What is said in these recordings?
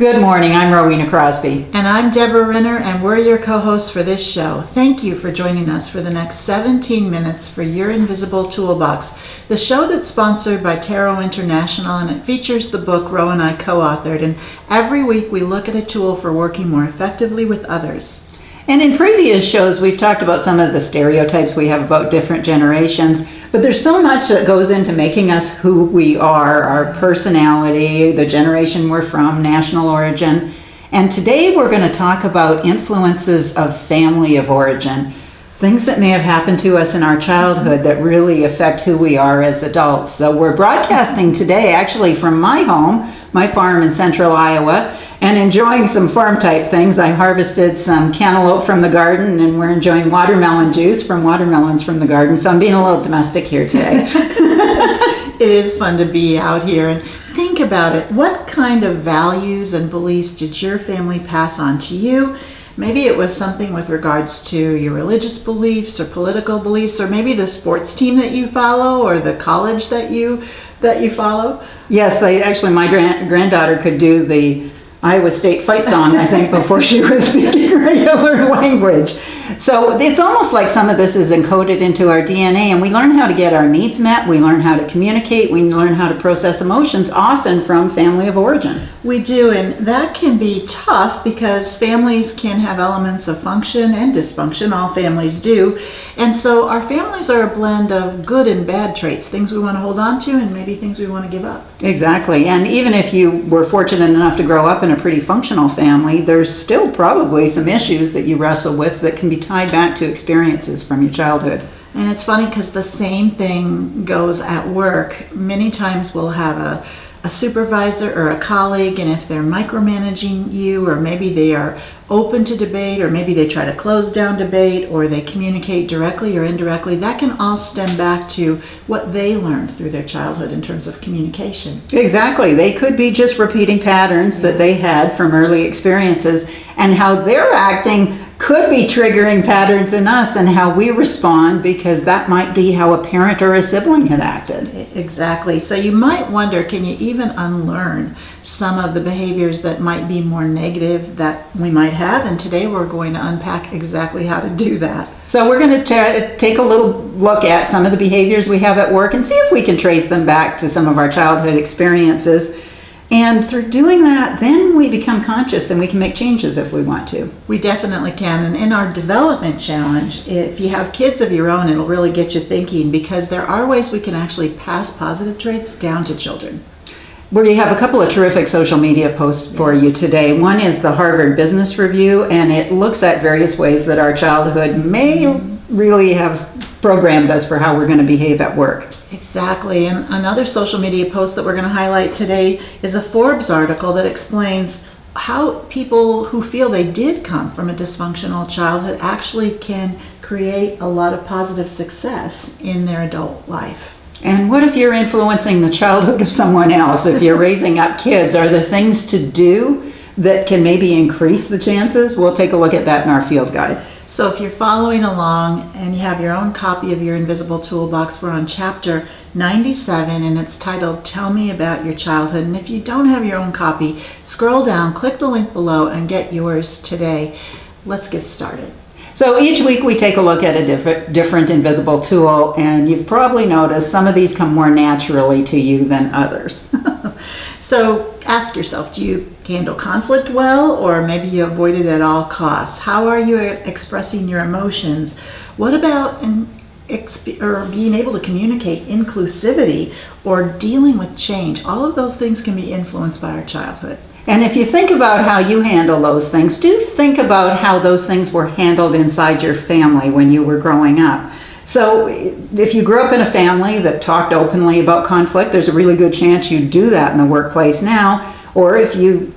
Good morning, I'm Rowena Crosby. And I'm Deborah Renner, and we're your co-hosts for this show. Thank you for joining us for the next 17 minutes for your Invisible Toolbox, the show that's sponsored by Tero International, and it features the book Row and I co-authored. And every week we look at a tool for working more effectively with others. And in previous shows, we've talked about some of the stereotypes we have about different generations, but there's so much that goes into making us who we are, our personality, the generation we're from, national origin. And today we're going to talk about influences of family of origin, things that may have happened to us in our childhood that really affect who we are as adults. So we're broadcasting today actually from my home, my farm in central Iowa, and enjoying some farm type things. I harvested some cantaloupe from the garden, and we're enjoying watermelon juice from watermelons from the garden. So I'm being a little domestic here today. It is fun to be out here and think about it. What kind of values and beliefs did your family pass on to you? Maybe it was something with regards to your religious beliefs or political beliefs, or maybe the sports team that you follow or the college that you follow. Yes, my granddaughter could do the Iowa State fight song, I think, before she was speaking regular language. So it's almost like some of this is encoded into our DNA, and we learn how to get our needs met, we learn how to communicate, we learn how to process emotions, often from family of origin. We do, and that can be tough because families can have elements of function and dysfunction. All families do. And so our families are a blend of good and bad traits, things we want to hold on to and maybe things we want to give up. Exactly. And even if you were fortunate enough to grow up in a pretty functional family, there's still probably some issues that you wrestle with that can be tied back to experiences from your childhood. And it's funny because the same thing goes at work. Many times we'll have a supervisor or a colleague, and if they're micromanaging you, or maybe they are open to debate, or maybe they try to close down debate, or they communicate directly or indirectly, that can all stem back to what they learned through their childhood in terms of communication. Exactly. They could be just repeating patterns that they had from early experiences, and how they're acting could be triggering patterns in us and how we respond, because that might be how a parent or a sibling had acted. Exactly. So you might wonder, can you even unlearn some of the behaviors that might be more negative that we might have? And today we're going to unpack exactly how to do that. So we're going to take a little look at some of the behaviors we have at work and see if we can trace them back to some of our childhood experiences. And through doing that, then we become conscious and we can make changes if we want to. We definitely can. And in our development challenge, if you have kids of your own, it'll really get you thinking, because there are ways we can actually pass positive traits down to children. We have a couple of terrific social media posts for you today. One is the Harvard Business Review, and it looks at various ways that our childhood may really have programmed us for how we're going to behave at work. Exactly. And another social media post that we're going to highlight today is a Forbes article that explains how people who feel they did come from a dysfunctional childhood actually can create a lot of positive success in their adult life. And what if you're influencing the childhood of someone else? If you're raising up kids, are there things to do that can maybe increase the chances? We'll take a look at that in our field guide. So if you're following along and you have your own copy of your Invisible Toolbox, we're on chapter 97, and it's titled Tell Me About Your Childhood. And if you don't have your own copy, scroll down, click the link below, and get yours today. Let's get started. So each week we take a look at a different invisible tool, and you've probably noticed some of these come more naturally to you than others. So ask yourself, do you handle conflict well, or maybe you avoid it at all costs? How are you expressing your emotions? What about being able to communicate inclusivity or dealing with change? All of those things can be influenced by our childhood. And if you think about how you handle those things, do think about how those things were handled inside your family when you were growing up. So if you grew up in a family that talked openly about conflict, there's a really good chance you do that in the workplace now. Or if you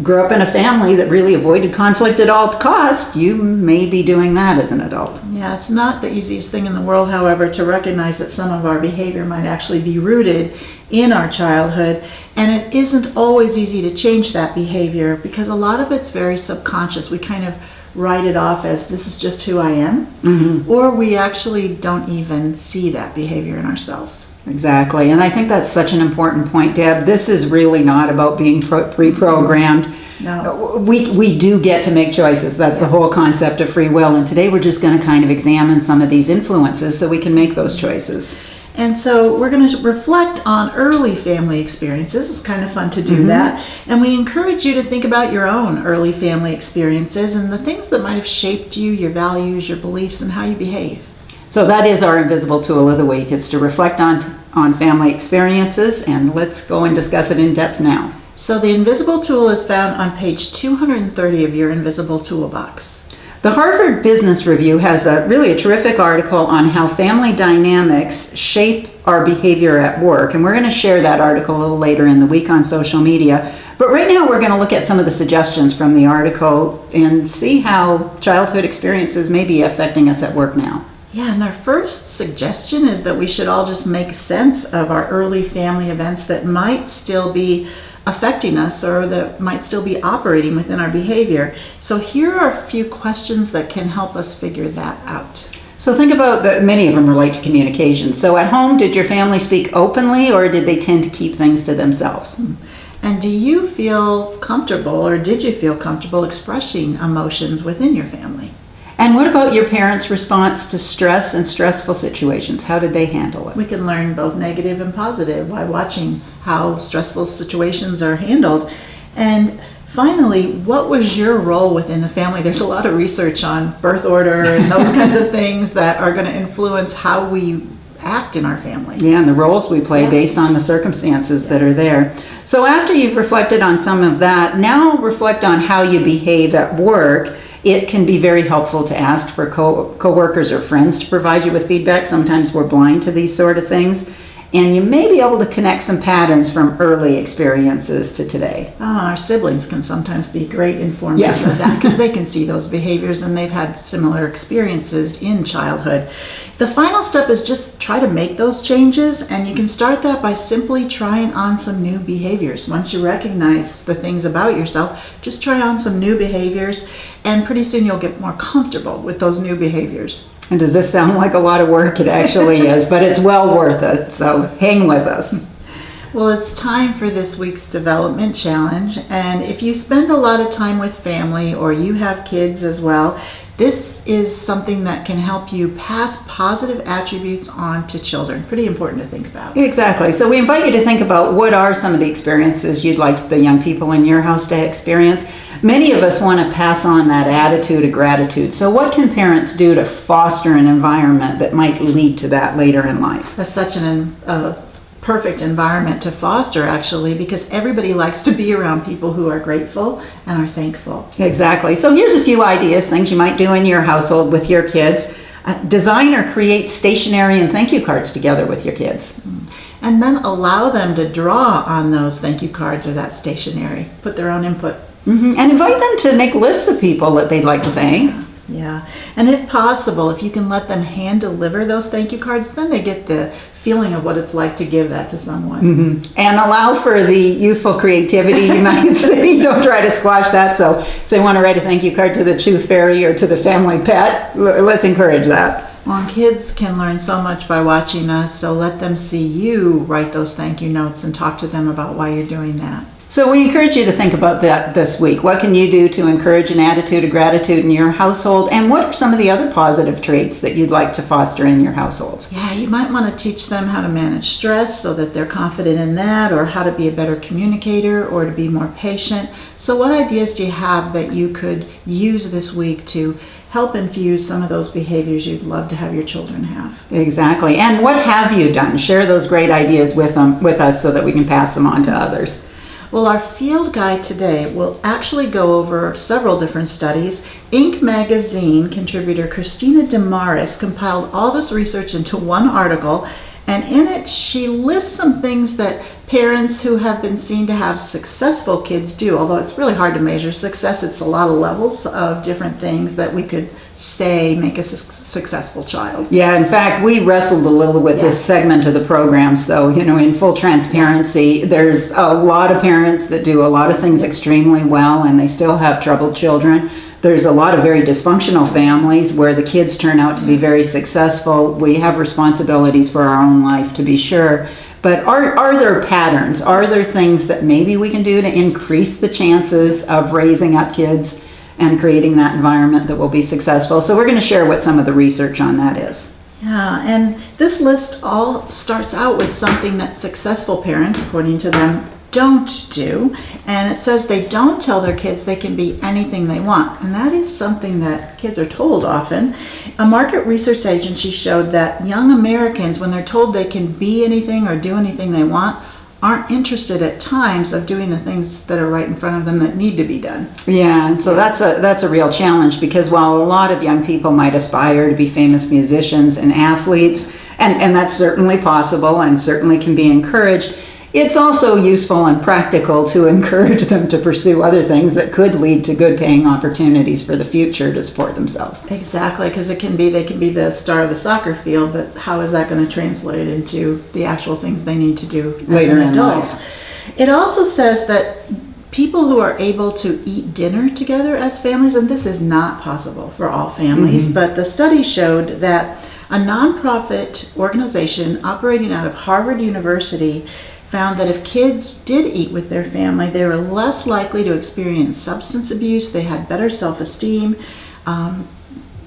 grew up in a family that really avoided conflict at all costs, you may be doing that as an adult. Yeah, it's not the easiest thing in the world, however, to recognize that some of our behavior might actually be rooted in our childhood. And it isn't always easy to change that behavior because a lot of it's very subconscious. We kind of write it off as this is just who I am, or we actually don't even see that behavior in ourselves. Exactly. And I think that's such an important point, Deb. This is really not about being pre-programmed. No. We do get to make choices. That's the whole concept of free will. And today we're just going to kind of examine some of these influences so we can make those choices. And so we're going to reflect on early family experiences. It's kind of fun to do that. And we encourage you to think about your own early family experiences and the things that might have shaped you, your values, your beliefs, and how you behave. So that is our invisible tool of the week. It's to reflect on family experiences, and let's go and discuss it in depth now. So the invisible tool is found on page 230 of your Invisible Toolbox. The Harvard Business Review has a terrific article on how family dynamics shape our behavior at work. And we're going to share that article a little later in the week on social media. But right now we're going to look at some of the suggestions from the article and see how childhood experiences may be affecting us at work now. Yeah, and our first suggestion is that we should all just make sense of our early family events that might still be affecting us or that might still be operating within our behavior. So here are a few questions that can help us figure that out. So think about that. Many of them relate to communication. So at home, did your family speak openly or did they tend to keep things to themselves? And do you feel comfortable or did you feel comfortable expressing emotions within your family? And what about your parents' response to stress and stressful situations? How did they handle it? We can learn both negative and positive by watching how stressful situations are handled. And finally, what was your role within the family? There's a lot of research on birth order and those kinds of things that are going to influence how we act in our family. Yeah, and the roles we play based on the circumstances that are there. So after you've reflected on some of that, now reflect on how you behave at work. It can be very helpful to ask for coworkers or friends to provide you with feedback. Sometimes we're blind to these sort of things. And you may be able to connect some patterns from early experiences to today. Our siblings can sometimes be great informers of that because they can see those behaviors and they've had similar experiences in childhood. The final step is just try to make those changes, and you can start that by simply trying on some new behaviors. Once you recognize the things about yourself, just try on some new behaviors, and pretty soon you'll get more comfortable with those new behaviors. And does this sound like a lot of work? It actually is, but it's well worth it, so hang with us. Well, it's time for this week's development challenge, and if you spend a lot of time with family or you have kids as well, this is something that can help you pass positive attributes on to children. Pretty important to think about. Exactly. So we invite you to think about what are some of the experiences you'd like the young people in your house to experience. Many of us want to pass on that attitude of gratitude. So what can parents do to foster an environment that might lead to that later in life? That's such an perfect environment to foster, actually, because everybody likes to be around people who are grateful and are thankful. Exactly. So here's a few ideas, things you might do in your household with your kids. Design or create stationery and thank you cards together with your kids. And then allow them to draw on those thank you cards or that stationery. Put their own input. And invite them to make lists of people that they'd like to thank. Yeah. And if possible, if you can let them hand deliver those thank you cards, then they get the feeling of what it's like to give that to someone. And allow for the youthful creativity, you might say. Don't try to squash that. So if they want to write a thank you card to the tooth fairy or to the family pet, let's encourage that. Well, kids can learn so much by watching us, so let them see you write those thank you notes and talk to them about why you're doing that. So we encourage you to think about that this week. What can you do to encourage an attitude of gratitude in your household? And what are some of the other positive traits that you'd like to foster in your household? Yeah, you might want to teach them how to manage stress so that they're confident in that, or how to be a better communicator, or to be more patient. So what ideas do you have that you could use this week to help infuse some of those behaviors you'd love to have your children have? Exactly. And what have you done? Share those great ideas with us so that we can pass them on to others. Well, our field guide today will actually go over several different studies. Inc. magazine contributor Christina Demaris compiled all this research into one article, and in it she lists some things that parents who have been seen to have successful kids do. Although it's really hard to measure success, it's a lot of levels of different things that we could say make a successful child. Yeah, in fact, we wrestled a little with this segment of the program. So, in full transparency, there's a lot of parents that do a lot of things extremely well and they still have troubled children. There's a lot of very dysfunctional families where the kids turn out to be very successful. We have responsibilities for our own life, to be sure. But are there patterns? Are there things that maybe we can do to increase the chances of raising up kids and creating that environment that will be successful? So we're going to share what some of the research on that is. Yeah, and this list all starts out with something that successful parents, according to them, don't do. And it says they don't tell their kids they can be anything they want. And that is something that kids are told often. A market research agency showed that young Americans, when they're told they can be anything or do anything they want, aren't interested at times of doing the things that are right in front of them that need to be done. Yeah, and so that's a real challenge, because while a lot of young people might aspire to be famous musicians and athletes, and that's certainly possible and certainly can be encouraged, it's also useful and practical to encourage them to pursue other things that could lead to good paying opportunities for the future to support themselves. Exactly, because they can be the star of the soccer field, but how is that going to translate into the actual things they need to do later as an in adult? life? It also says that people who are able to eat dinner together as families, and this is not possible for all families, but the study showed that a nonprofit organization operating out of Harvard University found that if kids did eat with their family, they were less likely to experience substance abuse, they had better self-esteem,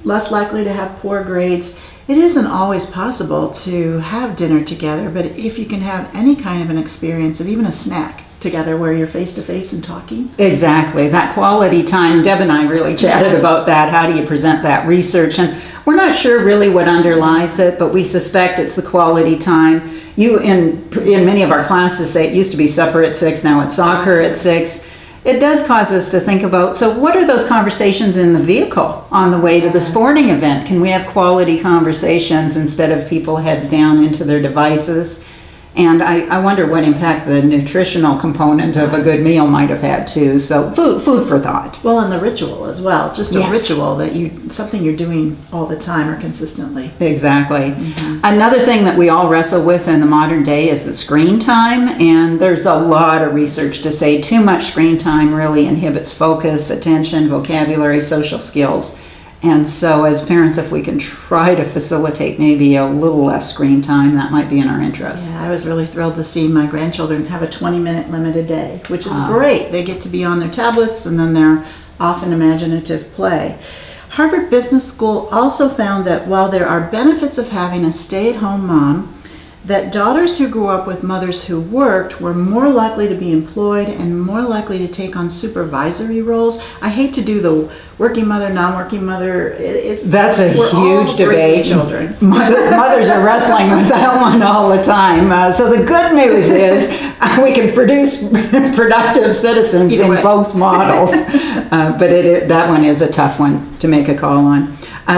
less likely to have poor grades. It isn't always possible to have dinner together, but if you can have any kind of an experience of even a snack together where you're face to face and talking. Exactly, that quality time. Deb and I really chatted about that. How do you present that research? And we're not sure really what underlies it, but we suspect it's the quality time. You, in many of our classes, say it used to be supper at 6, now it's soccer at 6. It does cause us to think about, so what are those conversations in the vehicle on the way to the sporting event? Can we have quality conversations instead of people heads down into their devices? And I wonder what impact the nutritional component of a good meal might have had too. So food for thought. Well, and the ritual as well. Just a Yes. ritual that something you're doing all the time or consistently. Exactly. Another thing that we all wrestle with in the modern day is the screen time. And there's a lot of research to say too much screen time really inhibits focus, attention, vocabulary, social skills. And so as parents, if we can try to facilitate maybe a little less screen time, that might be in our interest. Yeah, I was really thrilled to see my grandchildren have a 20-minute limited day, which is great. They get to be on their tablets and then they're off in imaginative play. Harvard Business School also found that while there are benefits of having a stay-at-home mom, that daughters who grew up with mothers who worked were more likely to be employed and more likely to take on supervisory roles. I hate to do the working mother, non-working mother. That's a huge debate. Children. Mothers are wrestling with that one all the time. So the good news is we can produce productive citizens Either in way. both models. But that one is a tough one to make a call on.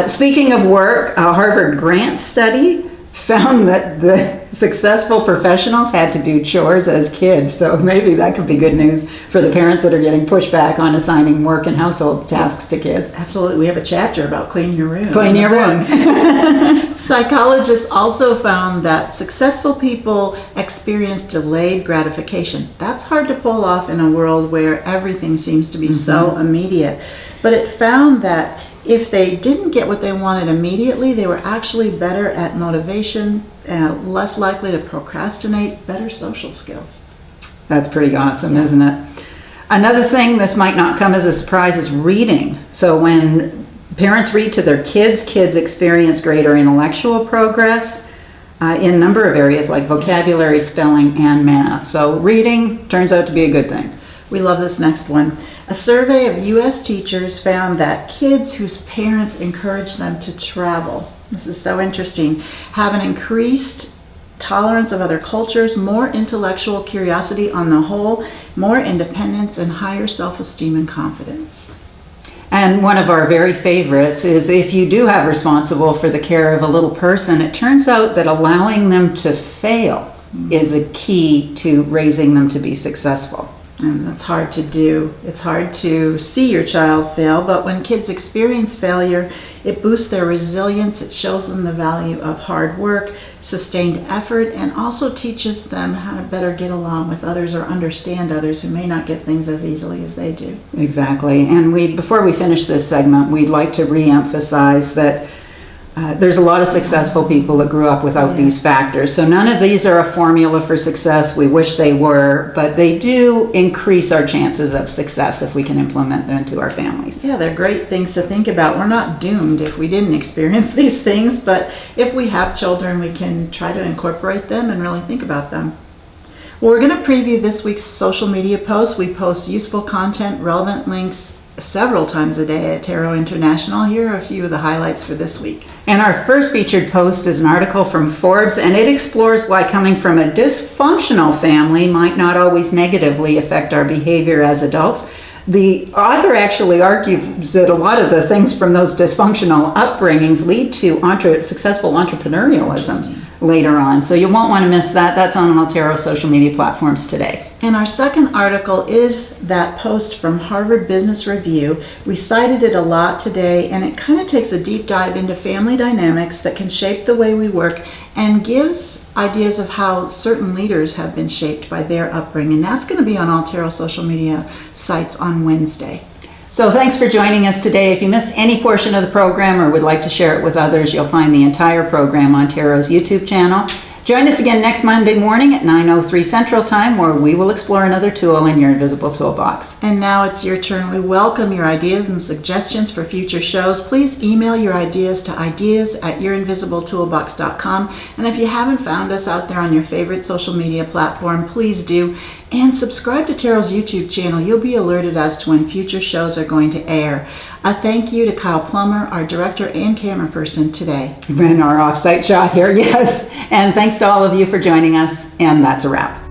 Speaking of work, a Harvard grant study found that the successful professionals had to do chores as kids. So maybe that could be good news for the parents that are getting pushed back on assigning work and household tasks to kids. Absolutely. We have a chapter about clean your room. Clean your room. Psychologists also found that successful people experience delayed gratification. That's hard to pull off in a world where everything seems to be so immediate. But it found that if they didn't get what they wanted immediately, they were actually better at motivation, less likely to procrastinate, better social skills. That's pretty awesome, isn't it? Another thing, this might not come as a surprise, is reading. So when parents read to their kids experience greater intellectual progress in a number of areas like vocabulary, spelling, and math. So reading turns out to be a good thing. We love this next one. A survey of U.S. teachers found that kids whose parents encourage them to travel, this is so interesting, have an increased tolerance of other cultures, more intellectual curiosity on the whole, more independence, and higher self-esteem and confidence. And one of our very favorites is if you do have responsible for the care of a little person, it turns out that allowing them to fail is a key to raising them to be successful. And that's hard to do. It's hard to see your child fail, but when kids experience failure, it boosts their resilience, it shows them the value of hard work, sustained effort, and also teaches them how to better get along with others or understand others who may not get things as easily as they do. Exactly. And before we finish this segment, we'd like to re-emphasize that there's a lot of successful people that grew up without these factors. So none of these are a formula for success. We wish they were, but they do increase our chances of success if we can implement them into our families. Yeah, they're great things to think about. We're not doomed if we didn't experience these things, but if we have children, we can try to incorporate them and really think about them. Well, we're going to preview this week's social media posts. We post useful content, relevant links several times a day at Tero International. Here are a few of the highlights for this week. And our first featured post is an article from Forbes, and it explores why coming from a dysfunctional family might not always negatively affect our behavior as adults. The author actually argues that a lot of the things from those dysfunctional upbringings lead to successful entrepreneurialism later on. So you won't want to miss that. That's on all Tero social media platforms today. And our second article is that post from Harvard Business Review. We cited it a lot today, and it kind of takes a deep dive into family dynamics that can shape the way we work and gives ideas of how certain leaders have been shaped by their upbringing. That's going to be on all Tero social media sites on Wednesday. So thanks for joining us today. If you missed any portion of the program or would like to share it with others, you'll find the entire program on Tero's YouTube channel. Join us again next Monday morning at 9:03 Central Time, where we will explore another tool in your Invisible Toolbox. And now it's your turn. We welcome your ideas and suggestions for future shows. Please email your ideas to ideas@yourinvisibletooolbox.com. And if you haven't found us out there on your favorite social media platform, please do. And subscribe to Tero's YouTube channel. You'll be alerted as to when future shows are going to air. A thank you to Kyle Plummer, our director and camera person today. And our off-site shot here, yes. And thanks to all of you for joining us. And that's a wrap.